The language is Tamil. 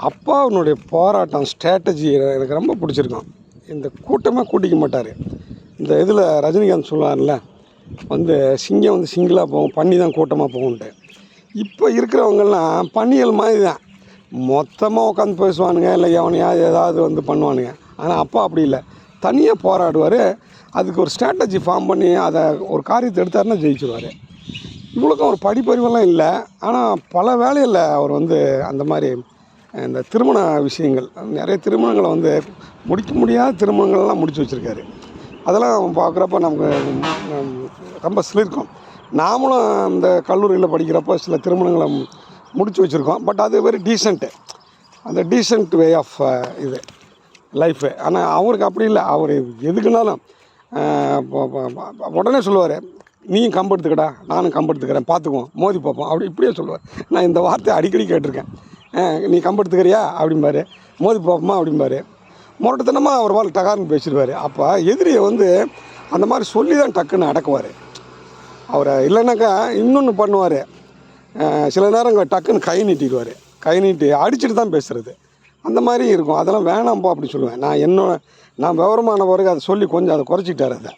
அப்பாவுடைய போராட்டம் ஸ்ட்ராட்டஜி எனக்கு ரொம்ப பிடிச்சிருக்கும். இந்த கூட்டமே கூட்டிக்க மாட்டார். இந்த இதில் ரஜினிகாந்த் சொல்லுவார்ல, சிங்கம் சிங்கிளாக போகும், பன்னி தான் கூட்டமாக போகும்ன்ட்டு. இப்போ இருக்கிறவங்கெல்லாம் பன்னிகள் மாதிரி தான், மொத்தமாக உட்காந்து பேசுவானுங்க, இல்லை எவனையாவது ஏதாவது பண்ணுவானுங்க. ஆனால் அப்பா அப்படி இல்லை, தனியாக போராடுவார். அதுக்கு ஒரு ஸ்ட்ராட்டஜி ஃபார்ம் பண்ணி அதை ஒரு காரியத்தை எடுத்தாருன்னா ஜெயிச்சுருவார். இவ்வளோக்கும் ஒரு படிப்பறிவெல்லாம் இல்லை, ஆனால் பல வேலையில் அவர் அந்த மாதிரி இந்த திருமண விஷயங்கள், நிறைய திருமணங்களை முடிக்க முடியாத திருமணங்கள்லாம் முடித்து வச்சுருக்காரு. அதெல்லாம் பார்க்குறப்ப நமக்கு ரொம்ப சிலிர்க்கும். நாமளும் இந்த கல்லூரியில் படிக்கிறப்போ சில திருமணங்களை முடித்து வச்சுருக்கோம். பட் அது வெரி டீசெண்ட்டு, அந்த டீசெண்ட் வே ஆஃப் இது லைஃபு. ஆனால் அவருக்கு அப்படி இல்லை. அவர் எதுக்குனாலும் உடனே சொல்லுவார், நீயும் கம்பு எடுத்துக்கடா, நானும் கம்பு எடுத்துக்கிறேன், பார்த்துக்குவோம், மோதி பார்ப்போம், அப்படி இப்படியே சொல்லுவார். நான் இந்த வார்த்தையை அடிக்கடி கேட்டிருக்கேன். நீ கம்பு எடுத்துக்கிறியா அப்படிம்பாரு, மோதி பார்ப்போமா அப்படிம்பாரு. முரட்டுத்தனமாக ஒரு வாரம் டகார்னு பேசிடுவார். அப்போ எதிரியை அந்த மாதிரி சொல்லி தான் டக்குன்னு அடக்குவார். அவரை இல்லைன்னாக்கா இன்னொன்று பண்ணுவார். சில நேரம் டக்குன்னு கை நீட்டிடுவார். கை நீட்டி அடிச்சுட்டு தான் பேசுகிறது. அந்த மாதிரி இருக்கும். அதெல்லாம் வேணாம்ப்பா அப்படின்னு சொல்லுவேன். நான் விவரமான பிறகு அதை சொல்லி கொஞ்சம் அதை குறைச்சிக்கிட்டார். அதை